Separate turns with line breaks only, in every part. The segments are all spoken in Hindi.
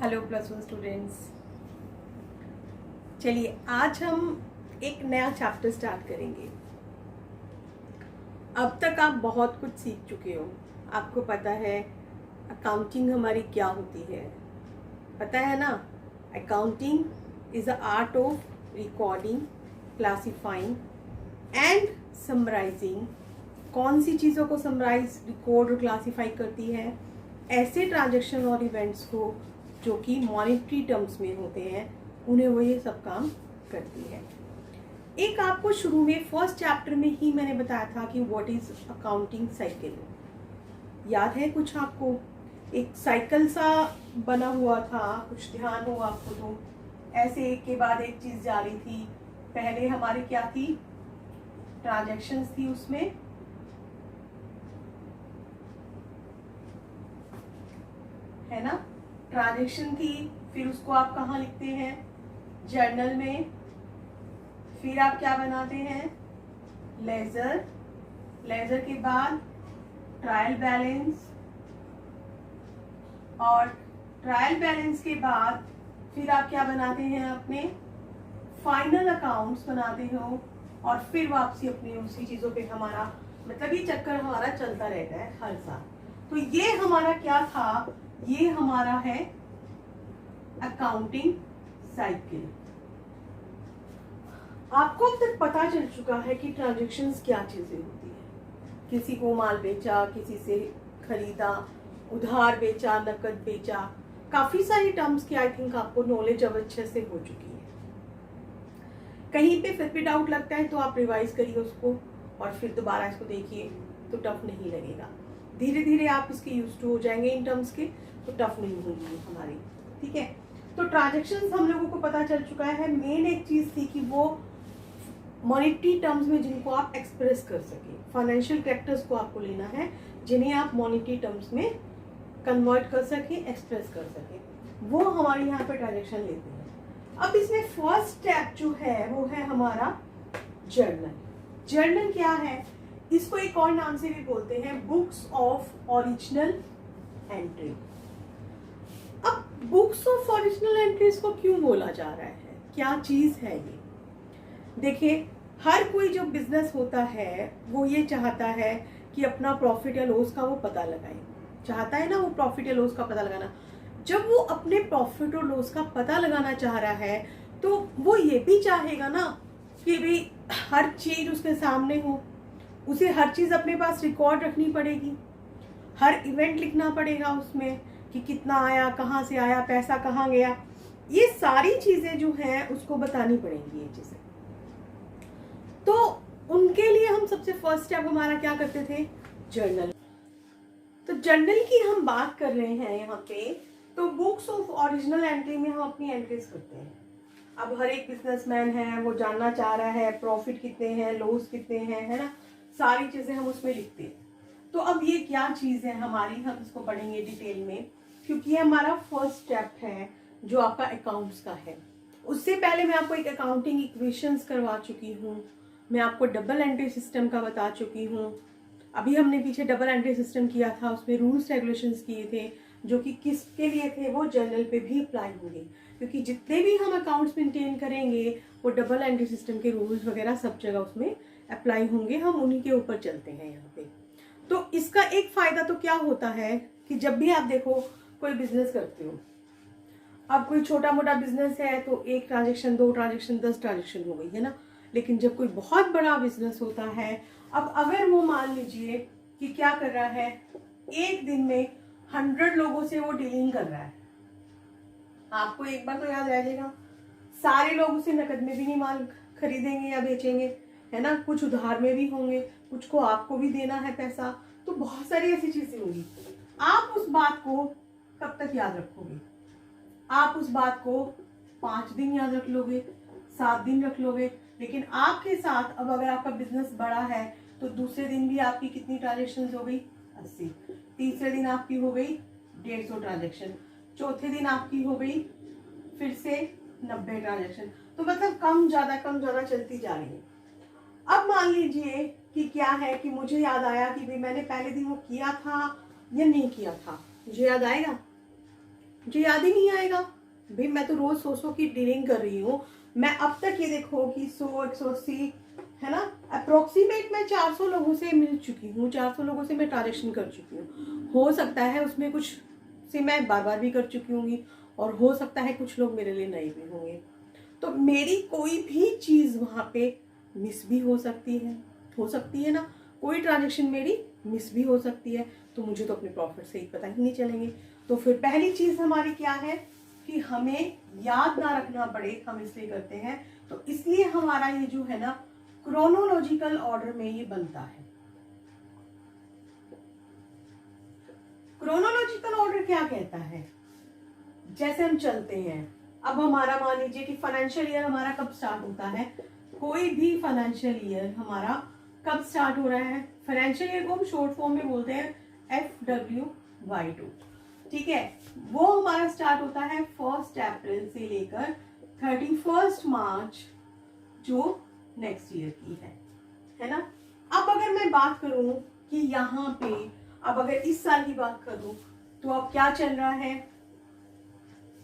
Hello +1 students. चलिए आज हम एक नया चैप्टर स्टार्ट करेंगे। अब तक आप बहुत कुछ सीख चुके हो। आपको पता है अकाउंटिंग हमारी क्या होती है, पता है ना। Accounting is the art of recording, classifying and summarising. कौन सी चीज़ों को समराइज, रिकॉर्ड और क्लासीफाई करती है? ऐसे ट्रांजैक्शन और इवेंट्स को जो कि मॉनेटरी टर्म्स में होते हैं, उन्हें वो ये सब काम करती है। एक आपको शुरू में फर्स्ट चैप्टर में ही मैंने बताया था कि व्हाट इज अकाउंटिंग साइकिल। याद है कुछ आपको? एक साइकिल सा बना हुआ था, कुछ ध्यान हो आपको तो। ऐसे एक के बाद एक चीज जा रही थी। पहले हमारी क्या थी? ट्रांजैक्शंस थी, उसमें है ना, ट्रांजैक्शन थी। फिर उसको आप कहाँ लिखते हैं? जर्नल में। फिर आप क्या बनाते हैं? लेजर। लेजर के बाद ट्रायल बैलेंस, और ट्रायल बैलेंस के बाद फिर आप क्या बनाते हैं? अपने फाइनल अकाउंट्स बनाते हो। और फिर वापसी अपनी उसी चीजों पे हमारा, मतलब ये चक्कर हमारा चलता रहता है हर साल। तो ये हमारा क्या था? ये हमारा है अकाउंटिंग साइकिल। आपको अब तक पता चल चुका है कि ट्रांजैक्शंस क्या चीजें होती है। किसी को माल बेचा, किसी से खरीदा, उधार बेचा, नकद बेचा, काफी सारी टर्म्स की आई थिंक आपको नॉलेज अब अच्छे से हो चुकी है। कहीं पे फिर भी डाउट लगता है तो आप रिवाइज करिए उसको और फिर दोबारा इसको देखिए, तो टफ नहीं लगेगा। धीरे धीरे आप इसके यूज टू हो जाएंगे इन टर्म्स के, तो टफ नहीं होगी हमारी। ठीक है, तो ट्रांजैक्शंस हम लोगों को पता चल चुका है। मेन एक चीज थी कि वो मॉनेटरी टर्म्स में जिनको आप एक्सप्रेस कर सके, फाइनेंशियल कैरेक्टर्स को आपको लेना है जिन्हें आप मॉनेटरी टर्म्स में कन्वर्ट कर सके, एक्सप्रेस कर सके, वो हमारे यहाँ पे ट्रांजैक्शन लेते हैं। अब इसमें फर्स्ट स्टेप जो है वो है हमारा जर्नल। जर्नल क्या है? इसको एक और नाम से भी बोलते हैं बुक्स ऑफ ओरिजिनल एंट्री। अब बुक्स ऑफ ओरिजिनल एंट्रीज को क्यों बोला जा रहा है? क्या चीज है ये? देखिए, हर कोई जो बिजनेस होता है वो ये चाहता है कि अपना प्रॉफिट या लॉस का वो पता लगाए। चाहता है ना वो प्रॉफिट या लॉस का पता लगाना। जब वो अपने प्रॉफिट और लॉस का पता लगाना चाह रहा है तो वो ये भी चाहेगा ना कि भाई हर चीज उसके सामने हो। उसे हर चीज अपने पास रिकॉर्ड रखनी पड़ेगी, हर इवेंट लिखना पड़ेगा उसमें कि कितना आया, कहाँ से आया, पैसा कहाँ गया, ये सारी चीजें जो हैं उसको बतानी पड़ेंगी ये चीजें। तो उनके लिए हम सबसे फर्स्ट स्टेप हमारा क्या करते थे? जर्नल। तो जर्नल की हम बात कर रहे हैं यहाँ पे। तो बुक्स ऑफ ओरिजिनल एंट्री में हम अपनी एंट्रीज करते हैं। अब हर एक बिजनेसमैन है, वो जानना चाह रहा है प्रॉफिट कितने हैं, लॉस कितने हैं, है ना, सारी चीजें हम उसमें लिखते हैं। तो अब ये क्या चीज है हमारी, हम इसको पढ़ेंगे डिटेल में, क्योंकि ये हमारा फर्स्ट स्टेप है जो आपका अकाउंट्स का है। उससे पहले मैं आपको एक अकाउंटिंग इक्वेशंस करवा चुकी हूँ, मैं आपको डबल एंट्री सिस्टम का बता चुकी हूँ। अभी हमने पीछे डबल एंट्री सिस्टम किया था, उसमें रूल्स रेगुलेशंस किए थे जो कि किसके लिए थे, वो जर्नल पे भी अप्लाई होंगे, क्योंकि जितने भी हम अकाउंट्स मेंटेन करेंगे वो डबल एंट्री सिस्टम के रूल्स वगैरह सब जगह उसमें अप्लाई होंगे। हम उन्हीं के ऊपर चलते हैं यहाँ पे। तो इसका एक फायदा तो क्या होता है कि जब भी आप देखो कोई बिजनेस करते हो, अब कोई छोटा मोटा बिजनेस है तो एक ट्रांजेक्शन, 2 ट्रांजेक्शन, 10 ट्रांजेक्शन हो गई, है ना। लेकिन जब कोई बहुत बड़ा बिजनेस होता है, अब अगर वो मान लीजिए कि क्या कर रहा है, एक दिन में 100 लोगों से वो डीलिंग कर रहा है, आपको एक बार तो याद रह जाएगा, सारे लोग उसे नकद में भी नहीं माल खरीदेंगे या बेचेंगे, है ना, कुछ उधार में भी होंगे, कुछ को आपको भी देना है पैसा, तो बहुत सारी ऐसी चीजें होंगी। आप उस बात को कब तक याद रखोगे? आप उस बात को 5 दिन याद रख लोगे, 7 दिन रख लोगे, लेकिन आपके साथ अब अगर आपका बिजनेस बड़ा है तो दूसरे दिन भी आपकी कितनी ट्रांजेक्शन हो गई? 80। तीसरे दिन आपकी हो गई 150 ट्रांजेक्शन। चौथे दिन आपकी हो गई फिर से 90 ट्रांजेक्शन। तो मतलब कम ज्यादा चलती जा रही है। अब मान लीजिए कि क्या है कि मुझे याद आया कि भाई मैंने पहले दिन वो किया था या नहीं किया था, मुझे याद आएगा? मुझे याद ही नहीं आएगा। भाई मैं तो रोज 100 की डीलिंग कर रही हूँ। मैं अब तक ये देखो कि 100, 180 है ना, अप्रोक्सीमेट मैं 400 लोगों से मिल चुकी हूँ, 400 लोगों से मैं ट्रांजेक्शन कर चुकी हूँ। हो सकता है उसमें कुछ से मैं बार बार भी कर चुकी होंगी, और हो सकता है कुछ लोग मेरे लिए नए भी होंगे। तो मेरी कोई भी चीज़ वहाँ पे मिस भी हो सकती है ना, कोई ट्रांजेक्शन मेरी मिस भी हो सकती है, तो मुझे तो अपने प्रॉफिट से ही पता ही नहीं चलेंगे। तो फिर पहली चीज़ हमारी क्या है कि हमें याद ना रखना पड़े, हम इसलिए करते हैं। तो इसलिए हमारा ये जो है ना क्रोनोलॉजिकल ऑर्डर में ये बनता है। क्रोनोलॉजिकल ऑर्डर क्या कहता है, जैसे हम चलते हैं, अब हमारा मान लीजिए कि फाइनेंशियल ईयर हमारा कब स्टार्ट होता है, कोई भी फाइनेंशियल ईयर हमारा कब स्टार्ट हो रहा है, फाइनेंशियल ईयर को हम शॉर्ट फॉर्म में बोलते हैं FWY2, ठीक है। वो हमारा स्टार्ट होता है 1 अप्रैल से लेकर 31 मार्च जो नेक्स्ट ईयर की है ना। अब अगर मैं बात करूं कि यहाँ पे, अब अगर इस साल की बात करूं तो अब क्या चल रहा है,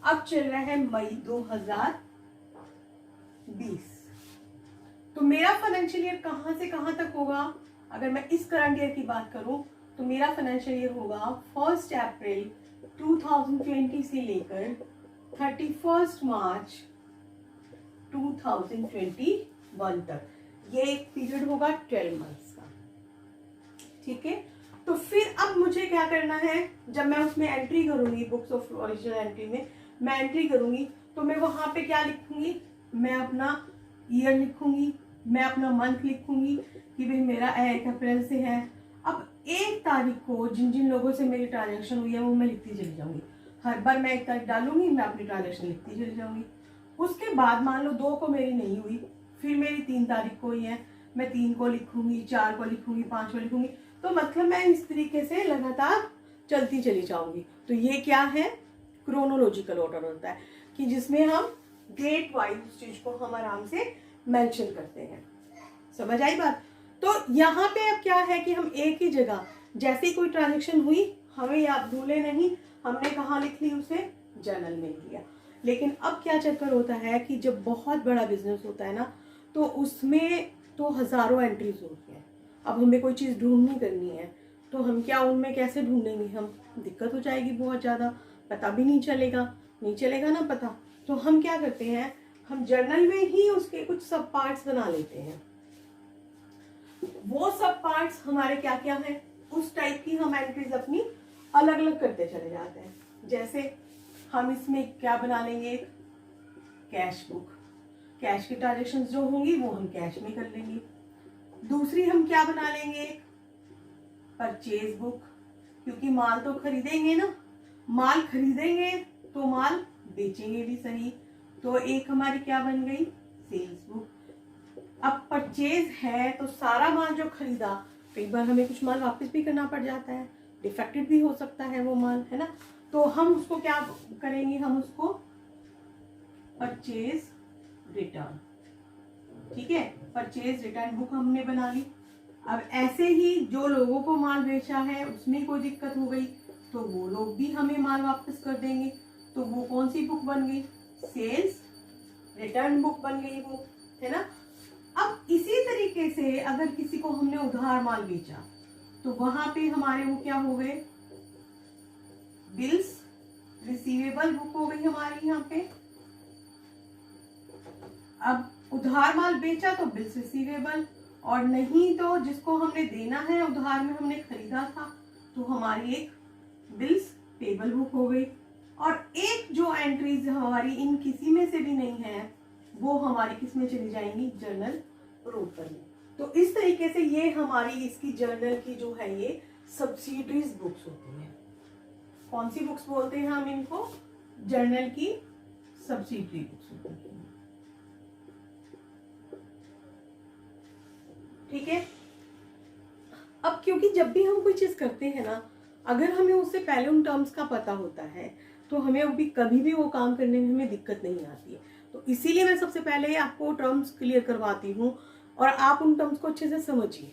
अब चल रहा है मई 2020। तो मेरा फाइनेंशियल ईयर कहां से कहां तक होगा, अगर मैं इस करंट ईयर की बात करूं तो मेरा फाइनेंशियल ईयर होगा 1 अप्रैल 2020 से लेकर 31 मार्च 2021 तक। ये एक पीरियड होगा 12 मंथ्स का, ठीक है। तो फिर अब मुझे क्या करना है, जब मैं उसमें एंट्री करूंगी, बुक्स ऑफ ओरिजिनल एंट्री में मैं एंट्री करूंगी, तो मैं वहां पे क्या लिखूंगी, मैं अपना ईयर लिखूंगी, मैं अपना मंथ लिखूंगी कि भाई मेरा 1 अप्रैल से है। अब 1 तारीख को जिन जिन लोगों से मेरी ट्रांजेक्शन हुई है वो मैं लिखती चली जाऊंगी। हर बार मैं 1 तारीख डालूंगी, मैं अपनी ट्रांजेक्शन लिखती चली जाऊंगी। उसके बाद मान लो 2 को मेरी नहीं हुई, फिर मेरी 3 तारीख को हुई है, मैं 3 को लिखूंगी, 4 को लिखूंगी, 5 को लिखूंगी। तो मतलब मैं इस तरीके से लगातार चलती चली जाऊंगी। तो ये क्या है, क्रोनोलॉजिकल ऑर्डर होता है कि जिसमें हम डेट वाइज उस चीज को हम आराम से मेंशन करते हैं। समझ आई बात। तो यहाँ पे अब क्या है कि हम एक ही जगह, जैसे ही कोई ट्रांजेक्शन हुई, हमें याद भूले नहीं, हमने कहाँ लिख ली, उसे जर्नल में लिया। लेकिन अब क्या चक्कर होता है कि जब बहुत बड़ा बिजनेस होता है ना, तो उसमें तो हजारों एंट्रीज होती हैं। अब हमें कोई चीज़ ढूंढनी करनी है, तो हम क्या उनमें कैसे ढूंढेंगे, हम दिक्कत हो जाएगी बहुत ज़्यादा, पता भी नहीं चलेगा ना पता। तो हम क्या करते हैं, हम जर्नल में ही उसके कुछ सब पार्ट्स बना लेते हैं। वो सब पार्ट्स हमारे क्या क्या हैं, उस टाइप की हम एंट्रीज अपनी अलग अलग करते चले जाते हैं। जैसे हम इसमें क्या बना लेंगे, कैश बुक, कैश की ट्रांजेक्शन जो होंगी वो हम कैश में कर लेंगे। दूसरी हम क्या बना लेंगे, परचेज बुक, क्योंकि माल तो खरीदेंगे ना, माल खरीदेंगे तो माल बेचेंगे भी सही, तो एक हमारी क्या बन गई, सेल्स बुक। अब परचेज है तो सारा माल जो खरीदा, कई बार हमें कुछ माल वापस भी करना पड़ जाता है, डिफेक्टेड भी हो सकता है वो माल, है ना। तो हम उसको क्या करेंगे, हम उसको परचेज रिटर्न, ठीक है, परचेज रिटर्न बुक हमने बना ली। अब ऐसे ही जो लोगों को माल बेचा है उसमें कोई दिक्कत हो गई तो वो लोग भी हमें माल वापस कर देंगे, तो वो कौन सी बुक बन गई, सेल्स रिटर्न बुक बन गई वो, है ना। अब इसी तरीके से अगर किसी को हमने उधार माल बेचा तो वहां पे हमारे वो क्या हो गए, बिल्स रिसीवेबल बुक हो गई हमारी यहाँ पे। अब उधार माल बेचा तो बिल्स रिसीवेबल, और नहीं तो जिसको हमने देना है उधार में हमने खरीदा था तो हमारी एक बिल्स पेबल बुक हो गई। और एक जो एंट्रीज हमारी इन किसी में से भी नहीं है वो हमारी किस में चली जाएंगी, जर्नल रोपर में। तो इस तरीके से ये हमारी इसकी जर्नल की जो है ये सब्सिडरीज बुक्स होती हैं। कौन सी बुक्स बोलते हैं हम इनको, जर्नल की सब्सिडरी बुक्स होती हैं, ठीक है। अब क्योंकि जब भी हम कोई चीज करते हैं ना, अगर हमें उससे पहले उन टर्म्स का पता होता है तो हमें अभी कभी भी वो काम करने में हमें दिक्कत नहीं आती है। तो इसीलिए मैं सबसे पहले आपको टर्म्स क्लियर करवाती हूँ और आप उन टर्म्स को अच्छे से समझिए,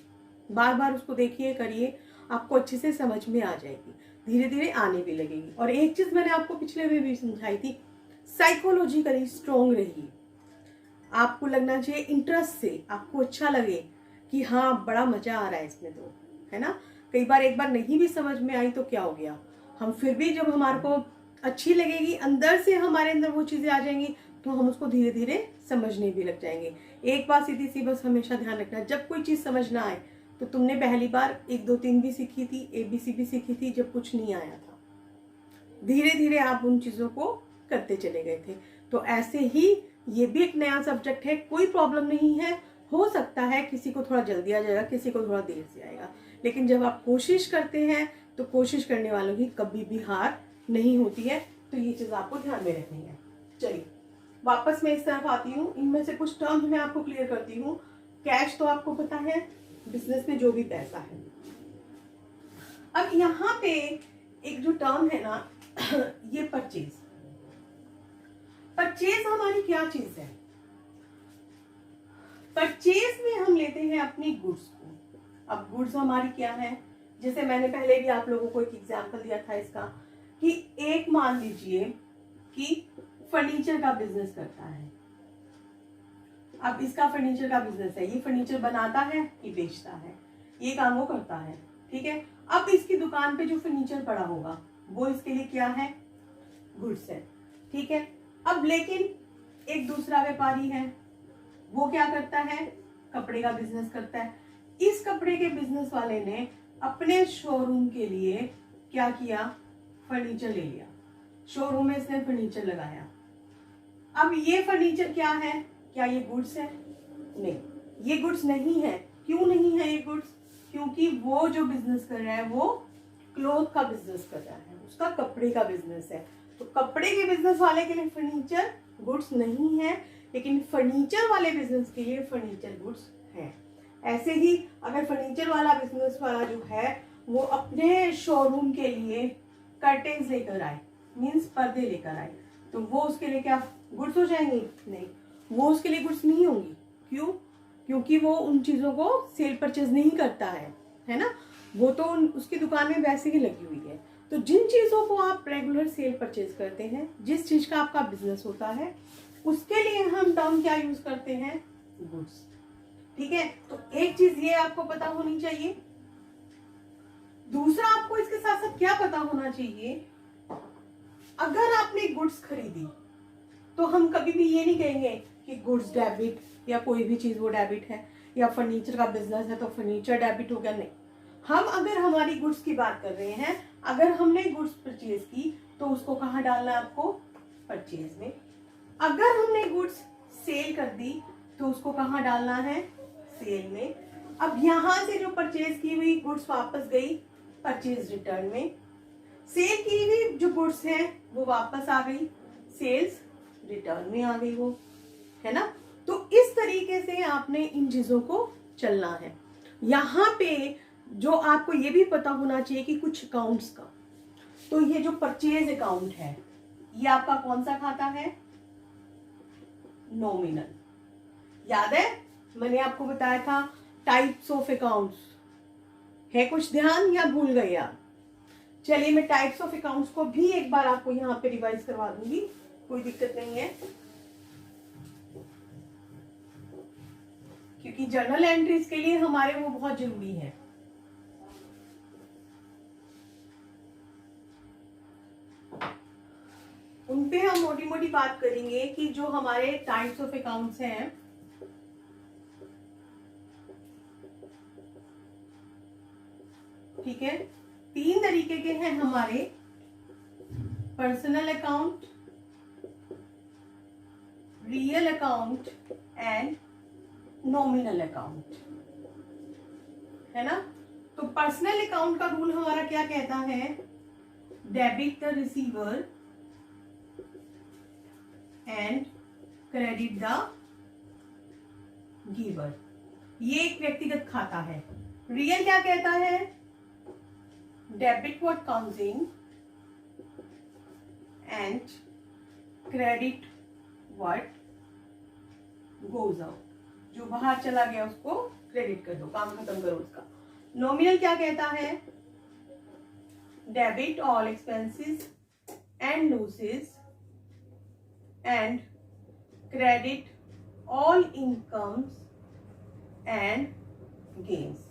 बार बार उसको देखिए, करिए। आपको अच्छे से समझ में आ जाएगी, धीरे धीरे आने भी लगेगी। और एक चीज मैंने आपको पिछले में भी समझाई थी, साइकोलॉजिकली स्ट्रोंग रहिए। आपको लगना चाहिए इंटरेस्ट से, आपको अच्छा लगे कि हाँ बड़ा मजा आ रहा है इसमें, तो है ना। कई बार एक बार नहीं भी समझ में आई तो क्या हो गया, हम फिर भी जब हमारे को अच्छी लगेगी, अंदर से हमारे अंदर वो चीजें आ जाएंगी, तो हम उसको धीरे धीरे समझने भी लग जाएंगे। एक बात सीधी सी बस हमेशा ध्यान रखना, जब कोई चीज समझ ना आए तो तुमने पहली बार 1 2 3 भी सीखी थी, ABC भी सीखी थी, जब कुछ नहीं आया था, धीरे धीरे आप उन चीजों को करते चले गए थे। तो ऐसे ही ये भी एक नया सब्जेक्ट है, कोई प्रॉब्लम नहीं है। हो सकता है किसी को थोड़ा जल्दी आ जाएगा, किसी को थोड़ा देर से आएगा, लेकिन जब आप कोशिश करते हैं तो कोशिश करने वालों की कभी भी हार नहीं होती है। तो ये चीज आपको ध्यान में रखनी है। चलिए वापस मैं इस तरफ आती हूँ, इनमें से कुछ टर्म्स मैं आपको क्लियर करती हूँ। कैश तो आपको पता है, बिजनेस में जो भी पैसा है। अब यहाँ पे एक जो टर्म है ना ये परचेज। परचेज हमारी क्या चीज है? परचेज में हम लेते हैं अपनी गुड्स को। अब गुड्स हमारी क्या है, जैसे मैंने पहले भी आप लोगों को एक एग्जांपल दिया था इसका, कि एक मान लीजिए कि फर्नीचर का बिजनेस करता है। अब इसका फर्नीचर का बिजनेस है, ये फर्नीचर बनाता है कि बेचता है, ये काम वो करता है, ठीक है। अब इसकी दुकान पे जो फर्नीचर पड़ा होगा वो इसके लिए क्या है? गुड्स है, ठीक है। अब लेकिन एक दूसरा व्यापारी है, वो क्या करता है? कपड़े का बिजनेस करता है। इस कपड़े के बिजनेस वाले ने अपने शोरूम के लिए क्या किया? फर्नीचर ले लिया, शोरूम में इसने फर्नीचर लगाया। अब ये फर्नीचर क्या है? क्या ये गुड्स है? नहीं, ये गुड्स नहीं है। क्यों नहीं है ये गुड्स? क्योंकि वो जो बिजनेस कर रहा है वो क्लोथ का बिजनेस कर रहा है, उसका कपड़े का बिजनेस है। तो कपड़े के बिजनेस वाले के लिए फर्नीचर गुड्स नहीं है, लेकिन फर्नीचर वाले बिजनेस के लिए फर्नीचर गुड्स है। ऐसे ही अगर फर्नीचर वाला बिजनेस वाला जो है वो अपने शोरूम के लिए कर्टेन्स लेकर आए, मींस पर्दे लेकर आए, तो वो उसके लिए क्या गुड्स हो जाएंगी? नहीं, वो उसके लिए गुड्स नहीं होंगी। क्यों? क्योंकि वो उन चीजों को सेल परचेज नहीं करता है ना। वो तो उसकी दुकान में वैसे ही लगी हुई है। तो जिन चीजों को आप रेगुलर सेल परचेज करते हैं, जिस चीज का आपका बिजनेस होता है, उसके लिए हम टर्म क्या यूज करते हैं? गुड्स, ठीक है। तो एक चीज ये आपको पता होनी चाहिए। दूसरा आपको इसके साथ साथ क्या पता होना चाहिए, अगर आपने गुड्स खरीदी तो हम कभी भी ये नहीं कहेंगे कि गुड्स डेबिट, या कोई भी चीज वो डेबिट है, या फर्नीचर का बिजनेस है तो फर्नीचर डेबिट हो गया। नहीं, हम अगर हमारी गुड्स की बात कर रहे हैं, अगर हमने गुड्स परचेज की तो उसको कहाँ डालना है आपको? परचेज में। अगर हमने गुड्स सेल कर दी तो उसको कहाँ डालना है? सेल में। अब यहां से जो परचेज की हुई गुड्स वापस गई परचेज रिटर्न में, सेल की हुई जो गुड्स है वो वापस आ गई सेल्स रिटर्न में आ गई, वो है ना। तो इस तरीके से आपने इन चीजों को चलना है। यहाँ पे जो आपको ये भी पता होना चाहिए कि कुछ अकाउंट्स का, तो ये जो परचेज अकाउंट है ये आपका कौन सा खाता है? नॉमिनल। याद है मैंने आपको बताया था टाइप्स ऑफ अकाउंट्स, है कुछ ध्यान या भूल गए आप? चलिए मैं टाइप्स ऑफ अकाउंट्स को भी एक बार आपको यहाँ पे रिवाइज करवा दूंगी, कोई दिक्कत नहीं है, क्योंकि जर्नल एंट्रीज के लिए हमारे वो बहुत जरूरी है। उन पे हम मोटी मोटी बात करेंगे कि जो हमारे टाइप्स ऑफ अकाउंट्स हैं, ठीक है, 3 तरीके के हैं हमारे, personal account, real account and nominal account, है ना। तो पर्सनल अकाउंट का रूल हमारा क्या कहता है? Debit the receiver and credit the giver. ये एक व्यक्तिगत खाता है। रियल क्या कहता है? Debit what comes in and credit what goes out. जो बाहर चला गया उसको क्रेडिट कर दो, काम खत्म करो उसका। नॉमिनल क्या कहता है? Debit all expenses and losses and credit all incomes and gains.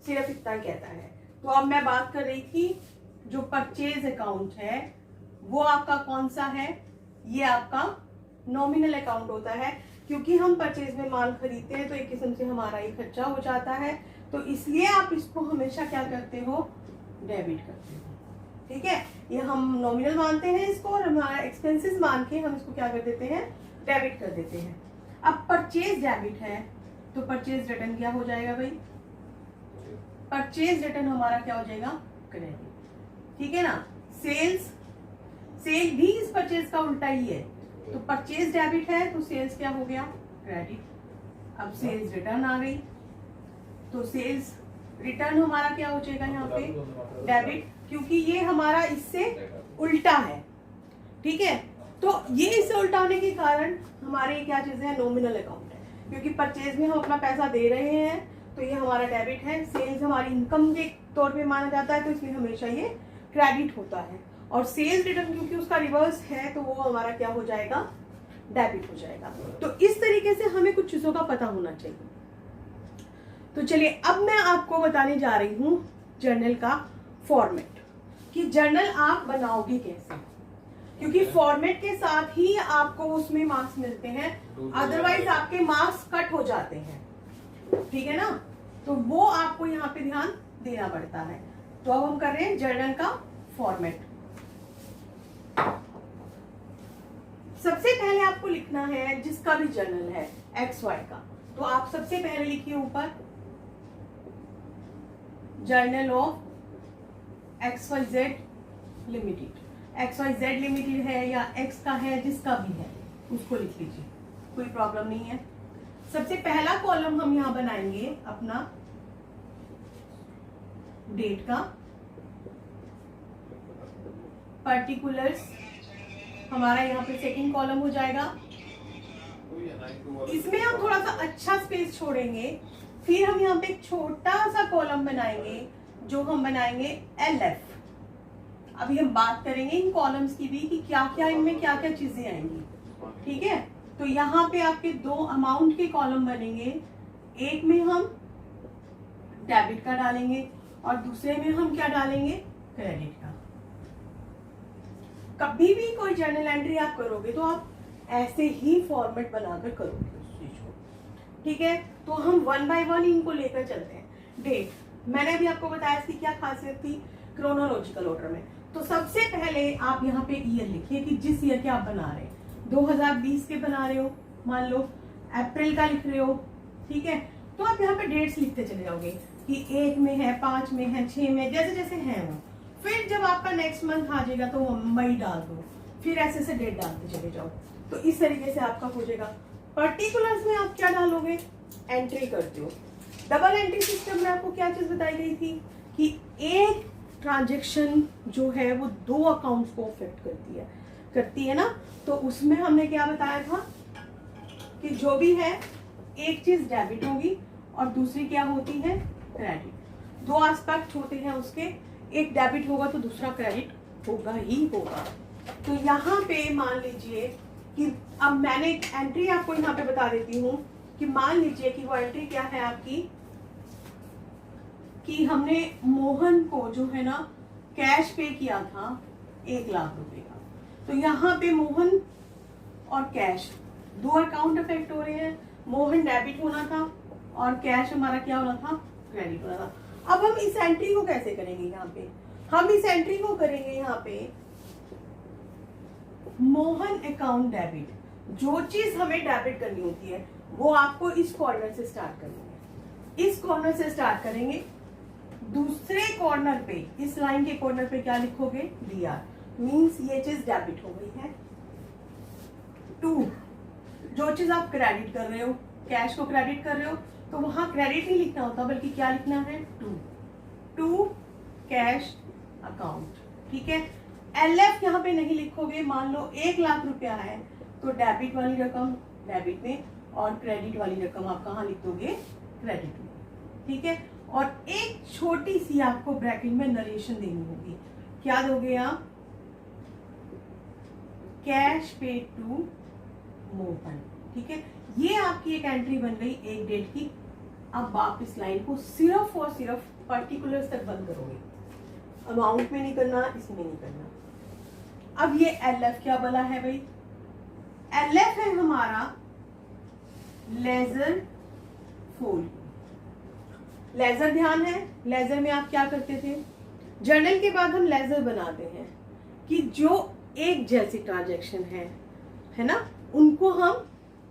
सिर्फ इतना कहता है। तो अब मैं बात कर रही थी जो परचेज अकाउंट है वो आपका कौन सा है, ये आपका नॉमिनल अकाउंट होता है, क्योंकि हम परचेज में माल खरीदते हैं तो एक किस्म से हमारा ये खर्चा हो जाता है, तो इसलिए आप इसको हमेशा क्या करते हो, डेबिट करते हो। ठीक है, ये हम नॉमिनल मानते हैं इसको और हमारा एक्सपेंसेस मान के हम इसको क्या कर देते हैं, डेबिट कर देते हैं। अब परचेज डेबिट है तो परचेज रिटर्न क्या हो जाएगा भाई, परचेज रिटर्न हमारा क्या हो जाएगा, क्रेडिट। ठीक है ना, सेल भी इस परचेज का उल्टा ही है, तो परचेज डेबिट है तो सेल्स क्या हो गया, क्रेडिट। अब सेल्स रिटर्न आ गई तो सेल्स रिटर्न हमारा क्या हो जाएगा यहाँ पे, डेबिट, क्योंकि ये हमारा इससे उल्टा है। ठीक है, तो ये इससे उल्टा होने के कारण हमारे क्या चीजें हैं, नॉमिनल अकाउंट है, क्योंकि परचेज में हम अपना पैसा दे रहे हैं तो ये हमारा डेबिट है। सेल्स हमारी इनकम के तौर पे माना जाता है तो इसलिए हमेशा ये क्रेडिट होता है, और सेल्स रिटर्न क्योंकि उसका रिवर्स है तो वो हमारा क्या हो जाएगा, डेबिट हो जाएगा। तो इस तरीके से हमें कुछ चीजों का पता होना चाहिए। तो चलिए अब मैं आपको बताने जा रही हूँ जर्नल का फॉर्मेट, कि जर्नल आप बनाओगे कैसे, क्योंकि फॉर्मेट के साथ ही आपको उसमें मार्क्स मिलते हैं, अदरवाइज आपके मार्क्स कट हो जाते हैं। ठीक है ना, तो वो आपको यहाँ पे ध्यान देना पड़ता है। तो अब हम कर रहे हैं जर्नल का फॉर्मेट। सबसे पहले आपको लिखना है जिसका भी जर्नल है XY का, तो आप सबसे पहले लिखिए ऊपर journal of XYZ limited. XYZ limited है या X का है, जिसका भी है उसको लिख लीजिए, कोई प्रॉब्लम नहीं है। सबसे पहला कॉलम हम यहां बनाएंगे अपना डेट का, पर्टिकुलर्स हमारा यहाँ पे सेकंड कॉलम हो जाएगा। इसमें हम थोड़ा सा अच्छा स्पेस छोड़ेंगे, फिर हम यहाँ पे एक छोटा सा कॉलम बनाएंगे जो हम बनाएंगे LF। अभी हम बात करेंगे इन कॉलम्स की भी कि क्या क्या इनमें क्या क्या चीजें आएंगी। ठीक है, तो यहाँ पे आपके दो अमाउंट के कॉलम बनेंगे, एक में हम डेबिट का डालेंगे और दूसरे में हम क्या डालेंगे, क्रेडिट का। कभी भी कोई जर्नल एंट्री आप करोगे तो आप ऐसे ही फॉर्मेट बनाकर करोगे उस चीज को। ठीक है, तो हम 1 बाय 1 इनको लेकर चलते हैं। डेट मैंने अभी आपको बताया इसकी क्या खासियत थी, क्रोनोलॉजिकल ऑर्डर में। तो सबसे पहले आप यहाँ पे ईयर लिखिए कि जिस ईयर के आप बना रहे हैं, 2020 के बना रहे हो, मान लो अप्रैल का लिख रहे हो। ठीक है, तो आप यहाँ पे डेट्स लिखते चले जाओगे कि 1 में है, 5 में है, 6 में, जैसे जैसे है वो। फिर जब आपका नेक्स्ट मंथ आ जाएगा तो मई डाल दो, फिर ऐसे से डेट डालते चले जाओ। तो इस तरीके से आपका हो जाएगा। पर्टिकुलर्स में आप क्या डालोगे, एंट्री करते हो। डबल एंट्री सिस्टम में आपको क्या चीज बताई गई थी कि एक ट्रांजेक्शन जो है वो 2 अकाउंट्स को अफेक्ट करती है ना। तो उसमें हमने क्या बताया था कि जो भी है एक चीज डेबिट होगी और दूसरी क्या होती है, क्रेडिट। 2 एस्पेक्ट होते हैं उसके, एक डेबिट होगा तो दूसरा क्रेडिट होगा ही होगा। तो यहाँ पे मान लीजिए कि अब मैंने एक एंट्री आपको यहाँ पे बता देती हूँ कि मान लीजिए कि वो एंट्री क्या है आपकी, कि हमने मोहन को जो है ना कैश पे किया था 1 लाख रुपए का। तो यहाँ पे मोहन और कैश 2 अकाउंट अफेक्ट हो रहे हैं। मोहन डेबिट होना था और कैश हमारा क्या होना था, क्रेडिट होना था। अब हम इस एंट्री को कैसे करेंगे, यहाँ पे हम इस एंट्री को करेंगे यहाँ पे मोहन अकाउंट डेबिट। जो चीज हमें डेबिट करनी होती है वो आपको इस कॉर्नर से स्टार्ट करनी है, इस कॉर्नर से स्टार्ट करेंगे। दूसरे कॉर्नर पे, इस लाइन के कॉर्नर पे क्या लिखोगे, DR, मीन्स ये चीज डेबिट हो गई है। 2, जो चीज आप क्रेडिट कर रहे हो, कैश को क्रेडिट कर रहे हो, तो वहां क्रेडिट नहीं लिखना होता बल्कि क्या लिखना है, 2 कैश अकाउंट। ठीक है, LF यहाँ पे नहीं लिखोगे। मान लो 1 लाख रुपया है तो डेबिट वाली रकम डेबिट में और क्रेडिट वाली रकम आप कहाँ लिख दोगे, क्रेडिट में। ठीक है, और एक छोटी सी आपको ब्रैकेट में नरेशन देनी होगी। क्या दोगे आप? कैश पेड टू मोहन, ठीक है। ये आपकी एक एंट्री बन गई एक डेट की। अब आप इस लाइन को सिर्फ और सिर्फ पर्टिकुलर्स तक बंद करोगे, अमाउंट में नहीं करना, इसमें नहीं करना। अब ये एलएफ क्या बला है भाई? एलएफ है हमारा लेजर फोल। लेजर ध्यान है, लेजर में आप क्या करते थे? जर्नल के बाद हम लेजर बनाते हैं कि जो एक जैसी ट्रांजैक्शन है ना, उनको हम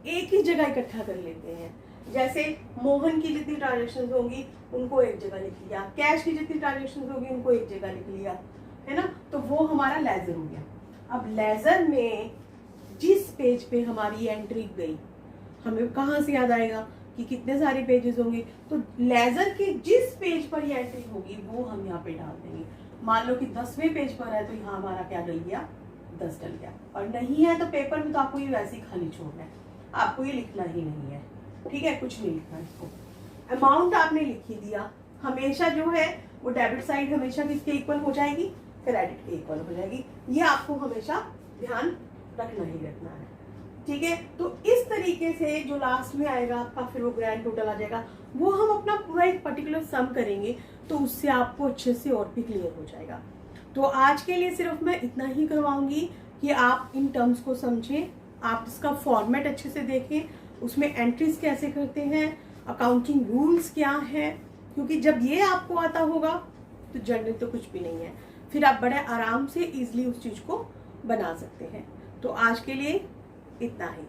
एक ही जगह इकट्ठा कर लेते हैं। जैसे मोहन की जितनी ट्रांजैक्शन होंगी उनको एक जगह लिख लिया, कैश की जितनी ट्रांजैक्शन होगी उनको एक जगह लिख लिया, है ना। तो वो हमारा लेजर हो गया। अब लेजर में जिस पेज पे हमारी एंट्री गई, हमें कहाँ से याद आएगा कि कितने सारे पेजेस होंगे? तो लेजर के जिस पेज पर ये एंट्री होगी वो हम यहाँ पे डाल देंगे। मान लो कि 10वें पेज पर है तो यहाँ हमारा क्या डल गया? 10 डल गया। और नहीं है तो पेपर में तो आपको ये वैसे ही खाली छोड़ना है, आपको ये लिखना ही नहीं है, ठीक है, कुछ नहीं लिखना इसको। अमाउंट आपने लिख ही दिया। हमेशा जो है वो डेबिट साइड हमेशा किसके इक्वल हो जाएगी? क्रेडिट के इक्वल हो जाएगी। ये आपको हमेशा ध्यान रखना ही रखना है, ठीक है। तो इस तरीके से जो लास्ट में आएगा आपका, फिर वो ग्रैंड टोटल आ जाएगा, वो हम अपना पूरा एक पर्टिकुलर सम करेंगे तो उससे आपको अच्छे से और भी क्लियर हो जाएगा। तो आज के लिए सिर्फ मैं इतना ही करवाऊंगी कि आप इन टर्म्स को समझें, आप इसका फॉर्मेट अच्छे से देखें, उसमें एंट्रीज कैसे करते हैं, अकाउंटिंग रूल्स क्या है, क्योंकि जब ये आपको आता होगा तो जर्नल तो कुछ भी नहीं है, फिर आप बड़े आराम से इजीली उस चीज को बना सकते हैं। तो आज के लिए इतना ही।